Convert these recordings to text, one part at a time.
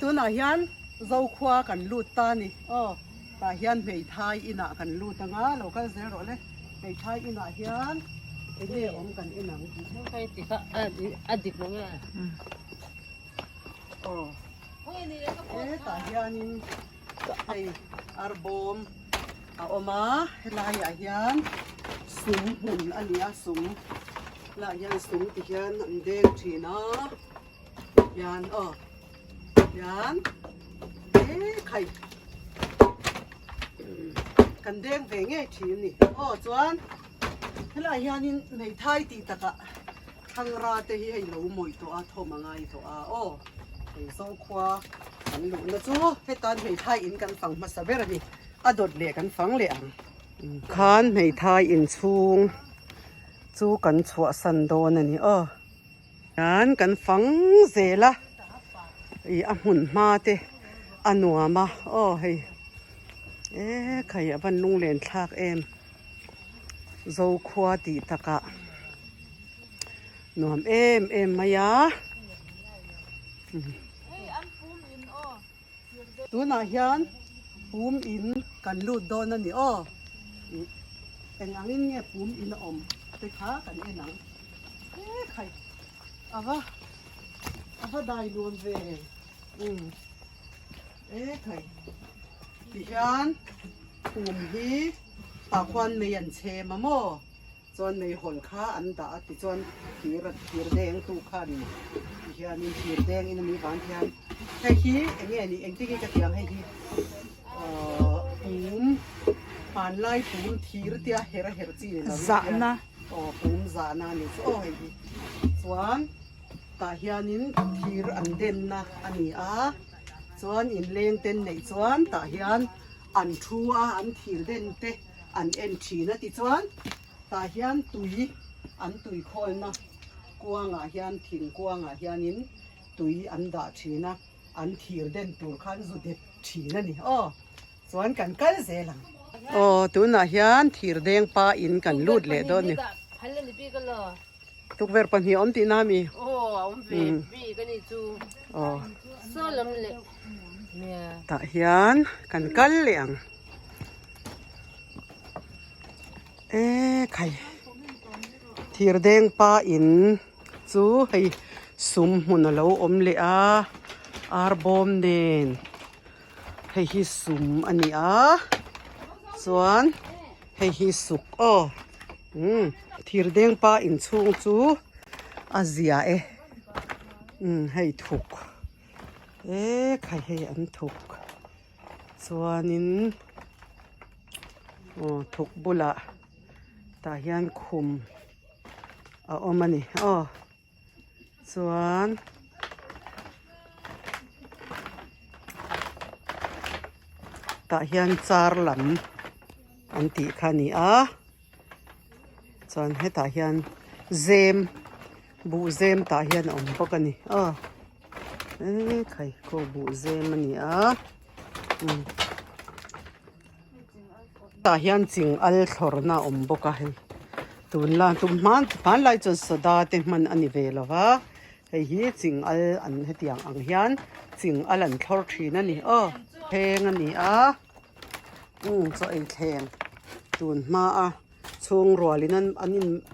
ตัวไหนยันเจ้าขวากันลูดตานี่ตายันไม่ทายอินะกันลูดตั้งเราก็เสียหรอเลยไม่ทายอินะยันไอ้เนี่ยอมกันอินะใครติดก็อดีตมั้งอ่ะตายันไอ้อาร์บอมเอามาลายยันสูงหุ่นอันนี้สูงลายยันสูงที่ยันอันเด็กทีนะยันยันใครกันเด้งเวงไอ้ทีนี่จวนลายยันไม่ทายตีตะกะทั้งราเตให้หลูมวยตัวทอมังไงตัวไอ้โซ่ขวาอันหลูนะจูให้ตอนไม่ทายอินกันฟังมาสเวรนี่ดดเลี้ยกันฟังเลี้ยงคานไม่ทายอินชุงจูกันชัวสันโดนนี่งั้นกันฟังเสละหุ่นมาเตหนัวมาให้ใครบันลุงเล่นทักโจขวาตีตะกะหนวมมายาตัวไหนยันปูมอินกันลูดโดนนั่นนี่แต่งอันนี้เนี่ยปูมอินไปค้ากันหนังใครได้รวมเวใครดิฉันปูมฮีตาควันไม่ยันเชมาโมจนไม่หนค้าอันดาติจนขีดแดงตูขันดิฉันนี่ขีดแดงอินมีบางทีให้ฮีนี่เองที่กระเทียมให้ฮีปูมผ่านไล่ปูมทีรเตียเฮรจีนนะปูมจานานี่ให้ฮีส่วนตาเฮียนินทีรอันเด่นนะอันนี้ส่วนอินเลงเต้นในส่วนตาเฮียนอันทัวอันทีรเด่นเตอันทีนะติส่วนตาเฮียนอันตุยคนนะกวางเฮียนถิ่นกวางเฮียนินตุยอันดาทีนะอันทีรเด่นตัวขันสุดเด็ดทีนั่นนี่ส่วนกันเสลังตัวน่ะเฮียนทีรเด้งป้าอินกันลูดเลยโดนนี่ทุกเวอร์ปันหิอมตีน้ามีบีกันนี่จูโซลมเลยตาเฮียนกันเลี้ยงใครทีรเด้งป้าอินจูให้สุมหุ่นเราอมเลยอาร์บอมเดนให้ฮิสุมอันนี้ส่วนให้ฮิสุกทีรเด้งป้าอินชุงจูอาเซียให้ถูกใครให้อันถูกส่วนนี้ถูกบุละตายันคุมมันนี่ส่วนตายันจาร์ลำอันติขานี่ส่วนให้ตายันบูเซมตายันปกันนี่ใครก็บูเซมมันนี่ตายันจิงอัลทอร์นาปกันให้ตุนลาตุมันไล่จนสดาเต็มมันอันนี้เวลวะให้ฮีจิงอัลอันให้ตียงอังยันจิงอัลอันทอร์ทีนั่นนี่เพลงอันนี้จะไอเพลงตุนมาช่วงรัวลินั่น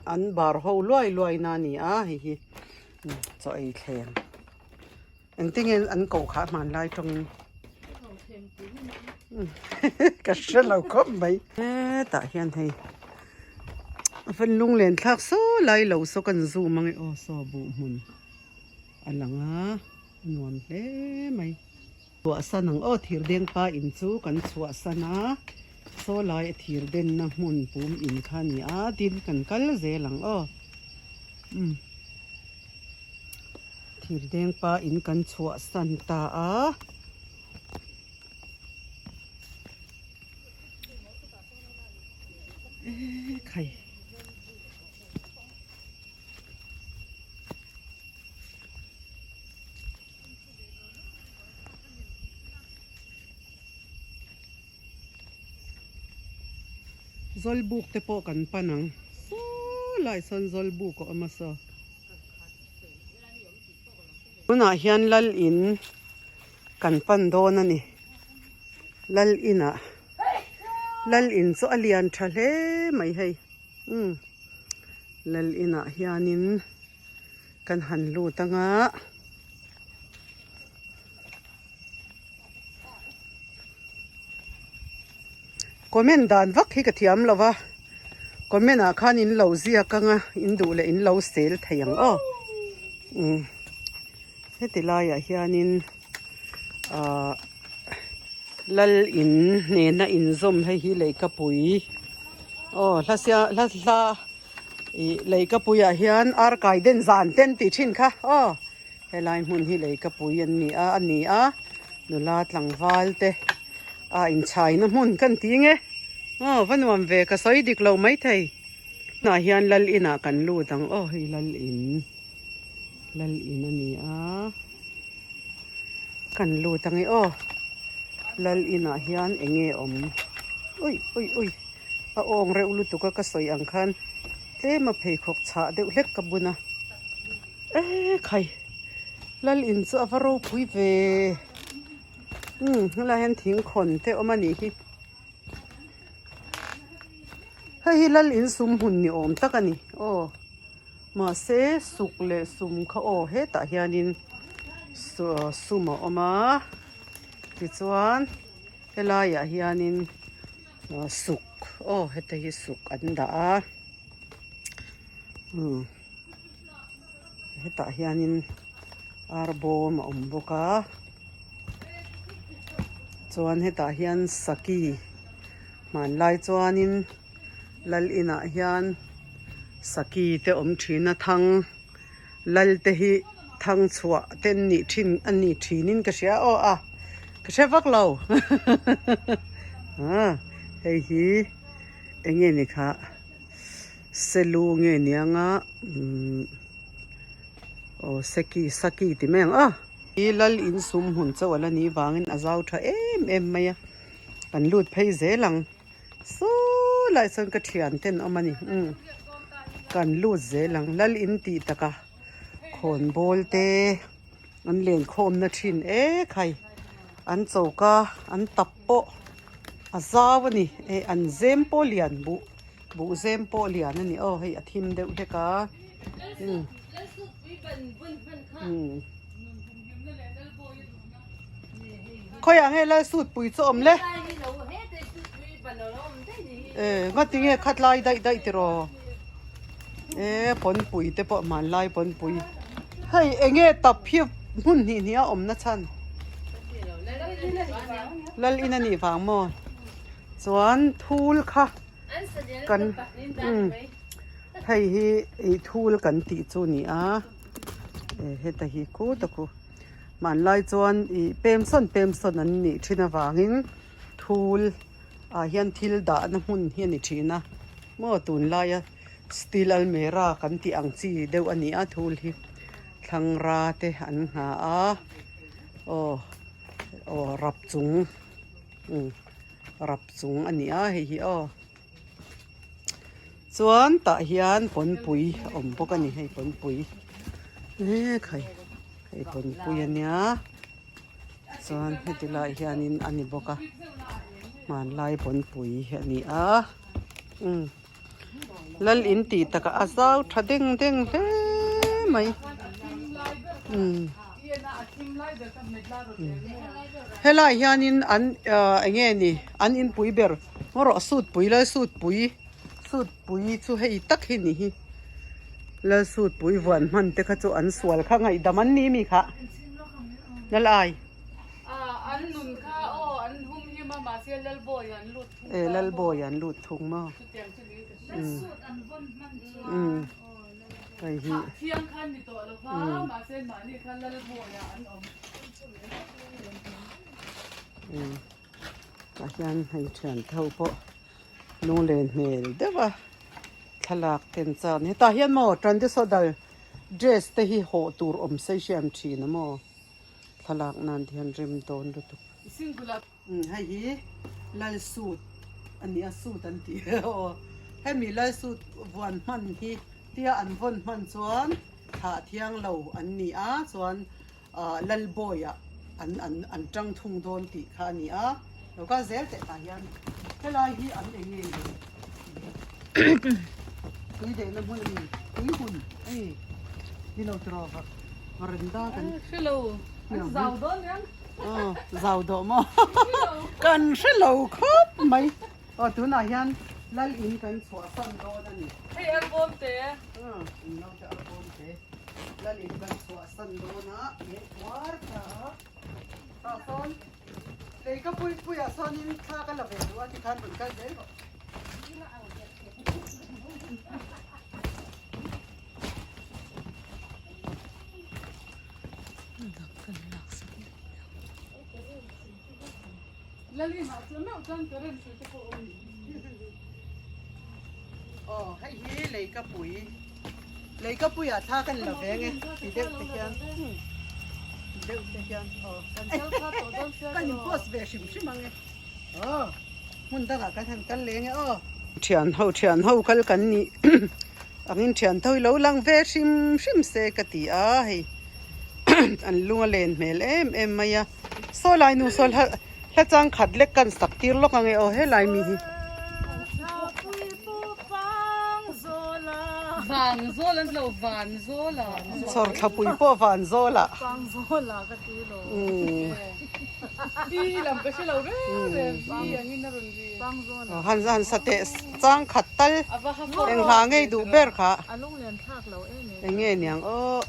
อันบาร์เฮาลอยนั่นนี่ให้ฮีจะไอเพลงอันที่เงินอันเก่าขามันไล่ตรงก็เชื่อเราคบไปตาเฮียนให้ฟันลุงเล่นทักโซ่ไล่เราโซกันซูมังโซบุมุนอันหลังนวลเล่ไหมตัวสนังทีรเด้งป้าอินซูกันชัวสนะโซไล่ทีรเด่นนักมุนปูมอินขันนี่ดินกันกัลเจหลังทีรเด้งป้าอินกันชัวสันตาใครZolbuk te po kan panang. So, lai son zolbuk ko amasa. na hian lal in kan pan do na ni lal ina lal in chu alian tha hle mai hei lal ina hianin kan han lu tanga comment dan vak hi ka thiam lova comment a khan in lo zia kanga in du le in lo sel thayang o hetilaya hianin lal in ne na in zom hei hi le ka pui hla le ka pui a hian ar kai den zan ten ti thin kha helai mun hi le ka pui an ni a nula tlangwal te in chai na mun kan ti nge vanwam ve ka soi dik lo mai thei na hian lal ina kan lu tang hi lal in ani a kan lu tang e lal ina hian enge om ui a ong re ulu tu ka soi ang khan te ma phei khok cha deuh hlek ka buna khai lal in chu avaro pui ve la hen thing khon te omani hi hei lal in sum hun ni om takani ma se suk le sum kha he ta hianin suma oma ti chuan helaya hianin suk heta hi suk an da a heta hianin arbo ma om boka chuan heta hian saki man lai chuanin lal ina hian saki te om thina thang lal te hi thang chua ten ni thin ani thinin ka sia ka se vak lo hei hi enge ni kha selu nge nianga saki ti meng i lal in sum hun chawala ni wangin azau tha em maya kan lut phei zelang so lai son ka thian ten omani kan lut zelang lal in ti taka khon bol te an len khom na thin khai an chawka an tappo azawani an zem po lian bu zem po lian ani hei athim deuh heka khoi ang he la sut pui chom le ngati nge khatlai dai ti ro pon pui te po man lai pon pui hei enge tap phi mun ni nia om na chan lal ina ni wang mo chuan thul kha kan hei hi thul kan ti chu ni a heta hi ku ta ku man lai chuan pemson an ni thina wangin thul hian thil da na hun hian ni thina mo tun laia steel almera kan ti ang chi deuh ani a thul hi thlangra te an nga a rap chung ani a hei hi chuan ta hian pon pui om bawk ani hei pon pui khai hei pon pui ania chuan hetilai hianin ani boka man lai pon pui ani a lal in ti taka azau thadeng deng hle mai helai hianin an enge ni an in pui ber ngoro sut pui chu hei tak hi ni hi la sut pui wan man te kha chu an sual kha ngai daman ni mi kha nalai an nun kha an hum hi ma se lal boy an lut lal boy an lut thung ma hei hi thiang khan ni to lo kha ma se ma ni khan lal boy an om hian hei thian thau po nu len hmel dewa thalak ten chan heta hian mo traditional dress te hi ho tur om sei siam thina mo thalak nan thian rim ton du tu singula hei hi lal suit ani a suit an ti hemi lal suit wan man hi tia an von man chuan tha thiang lo an ni a chuan lalboya an tang thung don ti kha ni a lo ka zel te ta yan helai hi an enge kui de na mun ni kui hun ni lo tro va varanda kan hello giàu đó nhá giàu độ mà cần sẽ lâu khóc mày tu này yan lal in kan chua san do na ni hey album te no te album te lal in kan chua san do na ye war ka ta son le ka pui a son in kha ka la ve wa ti khan bun ka dei ba lali ma chu me chan karen chu te ko hay hi lấy cái bụi à tha kan la ve nge ti de te kyan de te kyan kan in post ve shim ange mun da ka than kan le nge thian ho kal kan ni angin thian thoi lo lang ve shim se ka ti a hei an lunga len mel em maya so lai nu sol ha chang khat lek kan sak tir lok ange he lai mi hi vàng zô lên lầu vàng zô là sor thapui po van zola vàng zô là cái tí lầu đi làm cái xe lầu đấy đi anh in rồi gì vàng zô là han sate chang khat tal eng la ngei du ber kha alung liền thác lầu ấy này enge niang o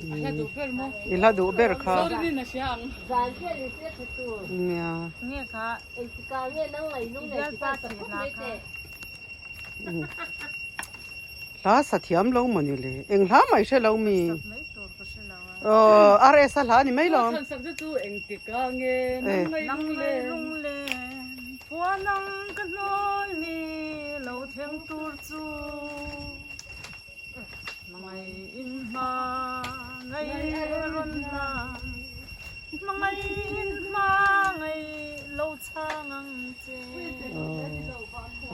là đủ phê không ila du ber kha zô đi là xiang vàng kia thì sẽ thật tù nya nghe khá ấy thì cao nghe nắng này nung này thì ta tập không biết thế la sathiam lo mani le eng la mai she lo mi mấy tổ cái xe lầu rs la ni mai lo thân sắc tu anh tiệt ca nghe nắng lung lên hoa nắng cái nỗi ni lâu thiên tu chu mày in ma ngày run na mày in ma ngày lâu chang ang che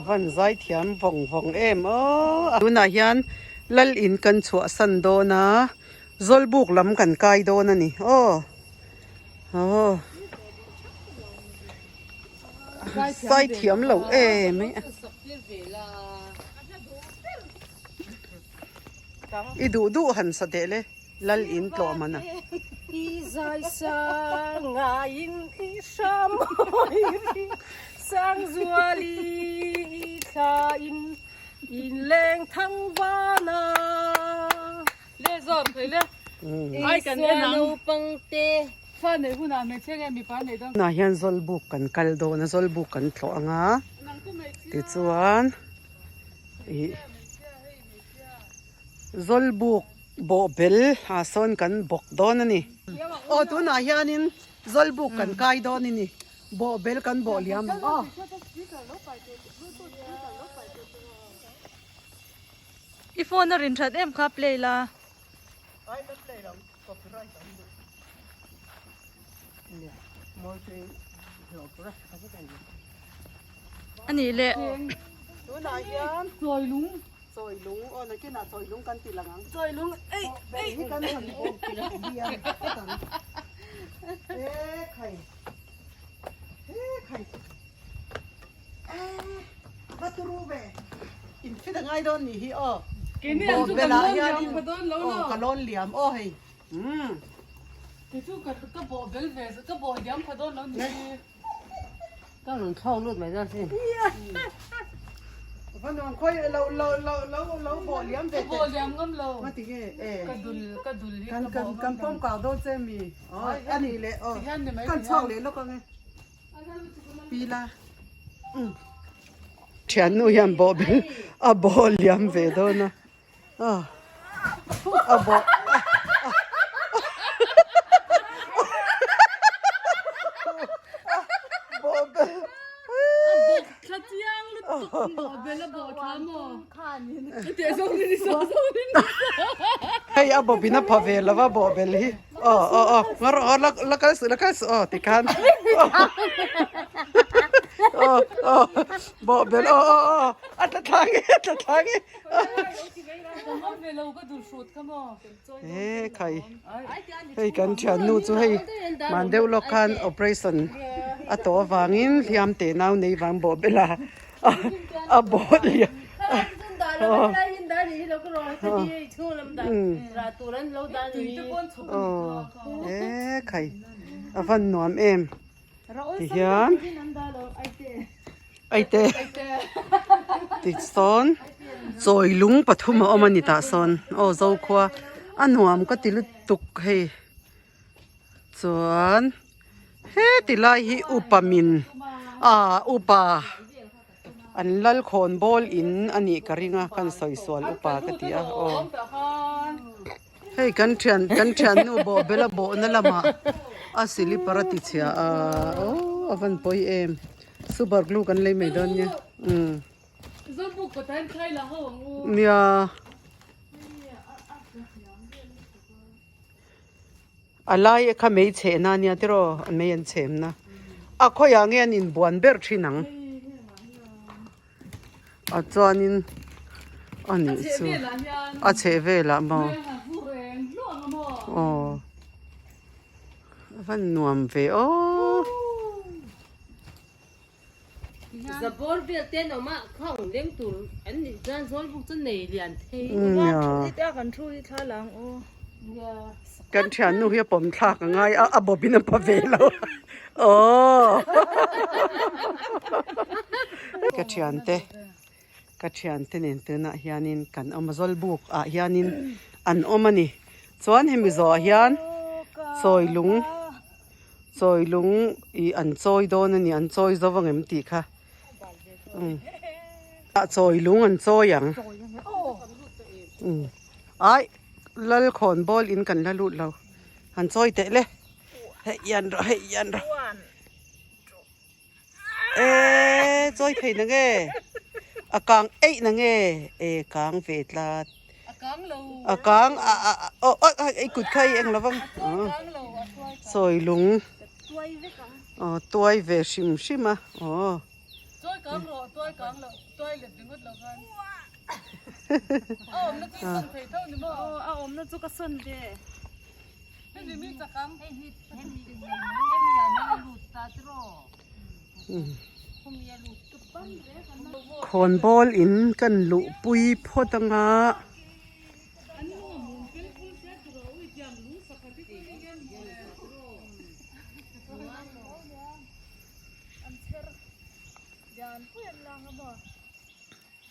van zai thiam vong em tu na hian lal in kan chua san do na zol buk lam kan kai do na ni zai thiam lo em i du han sa de le lal in to mana đi dài xa ngài in đi sam sang rùa li tha in leng thăng vana lê giọt thấy lê ai cần nghe nấu nắng bằng tê pha này hôm nào mình chơi game bị phá này đâu na hian zol buk kan kal do na zol buk kan thlo anga ti chuan zol buk bo bel ha son kan bok don ani tu na hianin zol buk kan kai don ni bo bel kan bo liam i phone na rin that em kha play la anh ấy lệ tu na hian rồi lúng soi lung na ki na soi lung kan ti langang rồi lúng ấy ei kan han bo ti la bia khai baturu be in fi da ngai don ni hi cái này anh chú cần lông liam cái đó lâu ka rồi lon liam hei cái chú cần cái bộ bel về cái bộ liam cái đó lâu đi các lần thâu luôn mày ra xem văn ông khơi lâu bộ liam về cái bộ liam ngâm lâu mà thì cái đùn kan pom ka do che mi ani le kan chong le lo ka nge pila thian nu yam bo bil a bo liam ve do na a bo bo thật yang luôn bộ bel là bộ tham mà để xong đi xong đi hey abo bina pavela va bo bel hi ngor la ka ti kan บ่เป็นอัตทางเอ้ใครให้กันเชียนนู่จูให้มันเดวลกัน operation อะตัววางินเทียมเตนาวในวางบ่เวลาบ่เลยเอ้ใครฟันนวมเอ็มที่เฮียนไอเตติดซอนจอยลุงปฐุมอมันนิตาซอนเจ้าขวาอันนวมก็ติลุตุกให้ส่วนติลายฮิอุปมินอุปาอันลัลโคนบอลอินอันนี้กริงะกันสอยสวนอุปากติกันเชียนนูบ่เบลบ่นั่นละมาสิลิปาราติเชียอวันปอยเอ็มซูเปอร์กลูกันเลยไม่โดนเนี่ยเนี่ยอะไรข้าไม่เชนะเนี่ยที่เราไม่ยันเชมนะข้อยางเงี้ยนินบวนเบอร์ชินังจอนินอันนี้สูเชเวละมั้งวันนวมเวZabor vel ten oma khong lem tur an ni jan zol buk chen nei lian theiนี่แต่กันช่วยท่าหลังกันเชียนนู่เฮียผมทากง่ายบ่บินพะเวแล้วกันเชียนเตนินเตนะเฮียนินกันเอามาซอลบุกเฮียนินอันอมานี่ส่วนเฮมิซอเฮียนซอยลุงอันซอยโดนนี่อันซอยซอวังเอ็มติค่ะซอยลุงอันซอยอย่างไอ้ลัลขอนบอลอินกันละลุดเราอันซอยเตะเลยเฮียนรซอยเพนังเกางนังกางเวทลากางไอ้กุดไข่เองละวังซอยลุงตัวเวชิมตัวกางโลตัวเหลือดึงกุดแล้วกันมันจะส่งไปเท่านี้มั้งมันจะก็ส่งเด้ไม่มีจะกางให้มีอย่างนี้หลุดตาตรขอนบอลอินกันลุปุยพอตังะ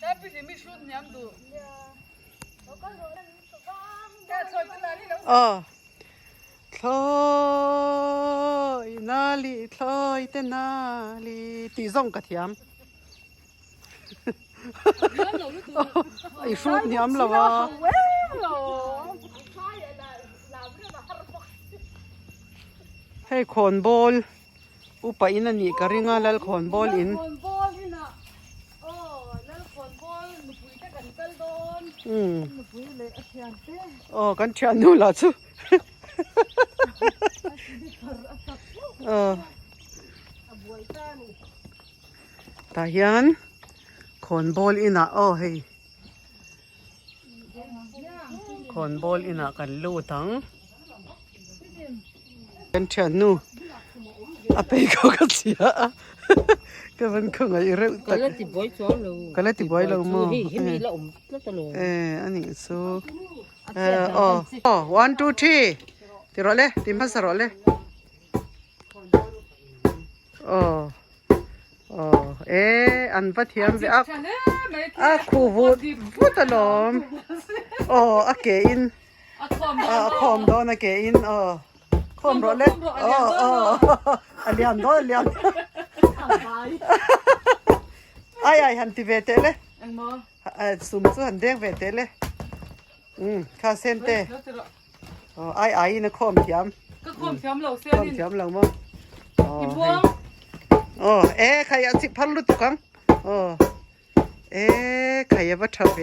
tapi demi shoot nyam tuทอยนาลีทอยเตนาลีตีส่งกระเทียมไอ้ชุดย้ำละวะให้ขอนบอลอุปอินันนี่กริงาลัลขอนบอลอินกันเชียนนู่นละจูตายันขอนบอลอินะเฮ้ยขอนบอลอินะกันลู่ทั้งกันเชียนนู่ไปเขาก็เสียก็มันคงไอ้เรื่องก็เลยติบอยซ้อนเลยก็เลยติบอยเรามั้งอันนี้สู้one two three ตีรอเลยตีมาสรอเลยอันพัดเทียมไปคูวูตลอมเกอินคอมโดนเกอินคอมรอเลยเลียนโดนเลียนไอ้หันติเวเตเลยสุ่มสู้หันเด้งเวเตเลยข้าเส้นเตไอ้นะคอมเทียมก็คอมเทียมเราเส้นคอมเทียมเรามั้งใครเอาสิพันลุตุกังใครเอาวัชเว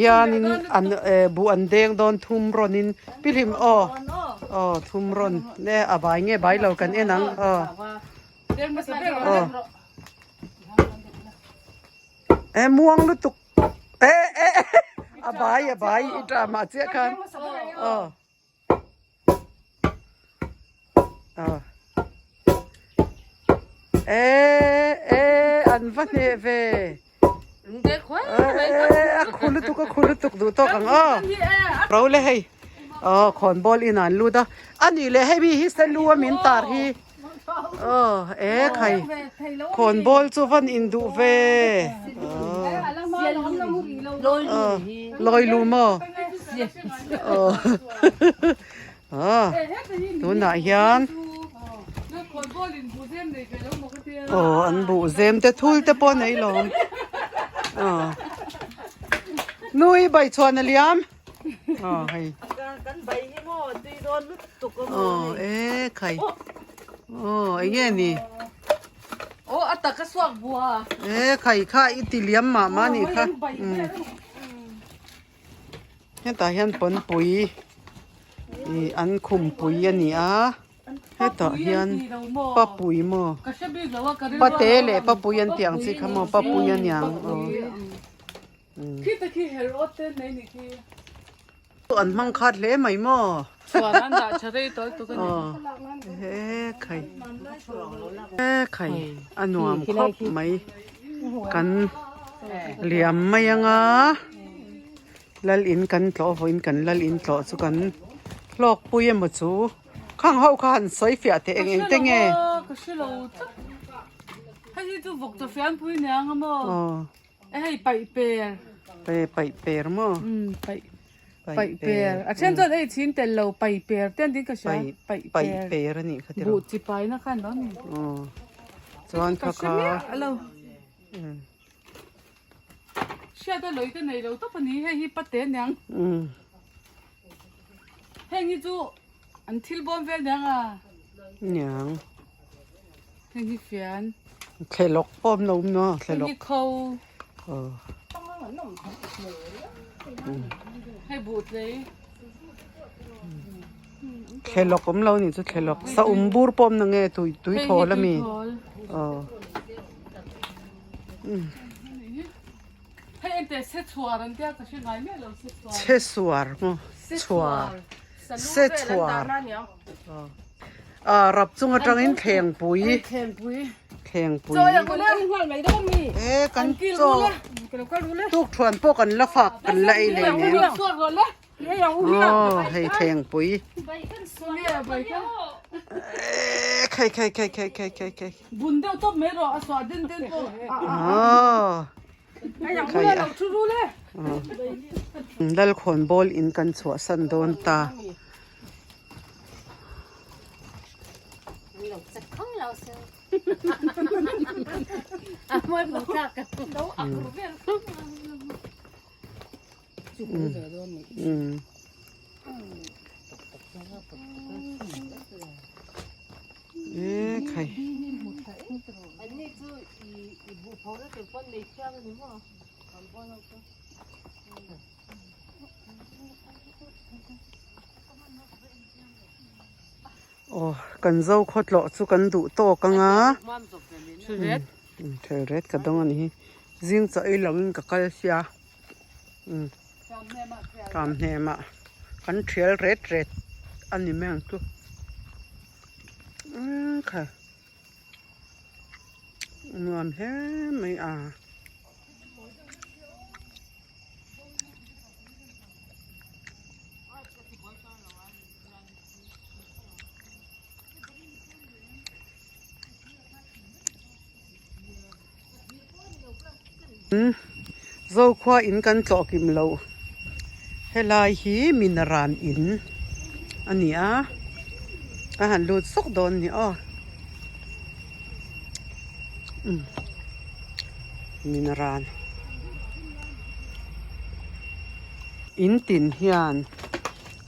ยานินอันบุอันเด้งโดนทุ่มรอนินพิลิม อ๋อทุ่มร้นเนี่ยอบายเงี้ยใบเรากันเอ้นังเรื่องมาสักเรื่อง ม่วงลุตุกอบายอีตรามาเจ้ากันอันวันนี้เวคุณลุตุกดูตัวกันเราเลยให้ขอนบอลอีนันลูดอันนี้เลยให้พี่ฮิสลูมินตาฮีใครขอนบอลจูวันอินดูเวลอยลูมตัวไหนยันอันบุเซมแต่ทุลแต่ปนไอ้ลมนุ้ยใบชวนอะไรยามให้กันใบให้หม้อตีโดนลุกตุกใครไอ้เงี้ยนี่โอ้อัตตะกระสวกบัวใครข้าอิติเลียมมานี่ค่ะเห็นตาเห็นปนปุ๋ยอันคุมปุ๋ยอันนี้เห็นตาเห็นป้าปุ๋ยมั้งป้าเต๋เล่ป้าปุ๋ยอันเตียงสิค่ะมั้งป้าปุ๋ยอันยังคิดตะกี้เฮโร่เต้นไหนนี่คืออันมังคัดเล่ไหมมั้งส่วนนั้นจะเฉยตัวกันใครอันนวมครบไหมกันเหลี่ยมไม่ยังลัลอินกันต่อฟินกันลัลอินต่อสุกันลอกปุยหมดสูข้างเฮาข้างใส่เฟียเตงเตงก็ใช่เราให้ดูบอกตัวเฟียนปุยเนี่ยมั้งให้ไปเปรมั้งไปเปรอาเช่นตอนชิ้นแต่เราไปเปรเต้นดิ้งก็ใช่ไปเปรนี่เขาที่เราบูจิไปนะคันตอนนี้จวนข้าเราเชื่อได้เลยแต่ไหนเราต้องปนี้ให้ฮิปเต้นยังให้ฮิจูอันทิลบอมเวลยังยังให้ฮิเฟียนเคล็อกป้อมนมเนาะเคล็อกเขาให้บูดเลยเคล็อกผมเรานี่จะเคล็อกสะบูรป้อมนั่งไงตุยทอละมีให้เอ็นแต่เซชัวร์นั่นเดียวก็ใช่ไหมไม่เราเซชัวร์มั้งชัวร์รับจุงกระจังอินแข่งปุ๋ยโจยกูเล่นหัวไม่ต้องมีกันโจทุกทวนพวกกันละฝากกันไล่เลยเนี่ยให้แข่งปุ๋ยใครบุญเดียวต้องไม่รอสวัสดีเด่นตัวใครเราชูรู้เลยดัลคนบอลอินกันสวสันโดนตาไม่บอกกันเราอ่านเรื่องจุกเลยโดนใครอันนี้คืออีบุพเพเป็นคนในเชียงนี่มั้งกันเจ้าขดหล่อสุกันดุโตกังเทเรศก็ต้องอันนี้จิงจะไอ้หลังก็กระเสียตามเนี่ยมากันเทียเรศอันนี้แม่งตัวค่ะนวลแฮ่ไม่เจ้าขวาอินกันจอกิมเราเฮลายฮีมินรานอินอันนี้อาหารลูดซกโดนนี่มินรานอินตินเฮียน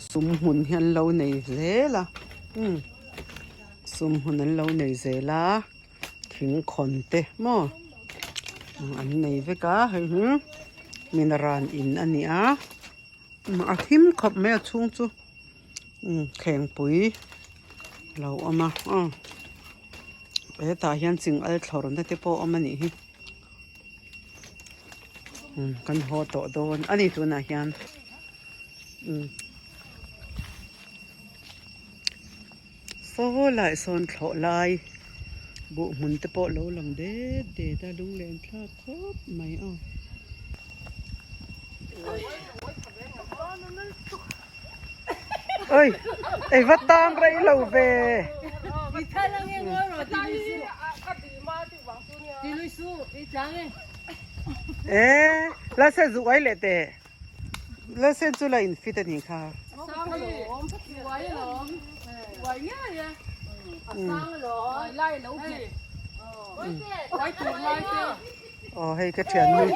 สุมหุ่นเฮียนเราในเซล่ะสุมหุ่นนั้นเราในเซล่ะถึงคนเตะมั้งอันนี้เวก้าเฮ้ยมินรานอินอันนี้อาทิมขับแม่ชุ่งจู แข็งปุ๋ยเราเอามาไปตาเฮียนจึงเอาถอดนั่นเตปเอามานี่กันหอต่อโดนอันนี้ตัวไหนเฮียนโซ่ลายโซนถอลายบุหมุนเตปเราหลังเด็ดเด็ดตาลุงเลนพลาดครบไหมเอ้ยไอ้วัดตางไรเราเว 你太冷眼我了，地律师，地律师，你讲的。เอ๊ะแล้วเส้นสุไว้เลยเตะแล้วเส้นจุลาอินฟิตนี่ค่ะ 生龙，歪龙，歪伢呀，生龙，来老皮，歪土歪的， อ๋อให้กระเทียนมือ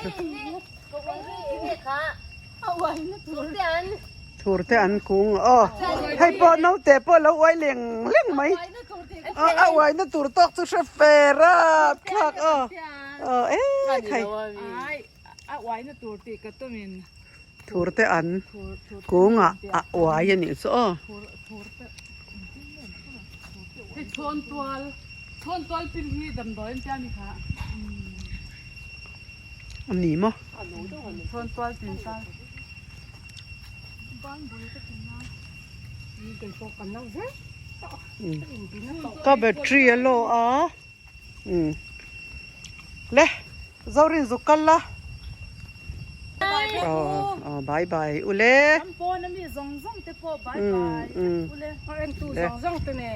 歪那土的， ถูรเตอันกุ้งอ๋อให้ปอน้องเตะปอแล้วไว้เลี้ยงไหม 歪那土的， เอาไว้นั่นถูรตอกสุดเฟร่าพลักเอ๊ะใคร 哎，歪那土的个都面， ถูรเตอันกุ้งไว้ยันนี่ซ้อ ไอ้ชนตัวเป็นที่ดำดอยจ้านี่ค่ะ อันนี้มั้ง ชนตัวเป็นจ้า ก็แบตเตอรี่โลเละเจ้ารินสุกันละบายบายอุเล่ น้ำปนน้ำมีซงซงเตปอบายบายอุเล่เอาเอ็นตูซงซงตัวเนี่ย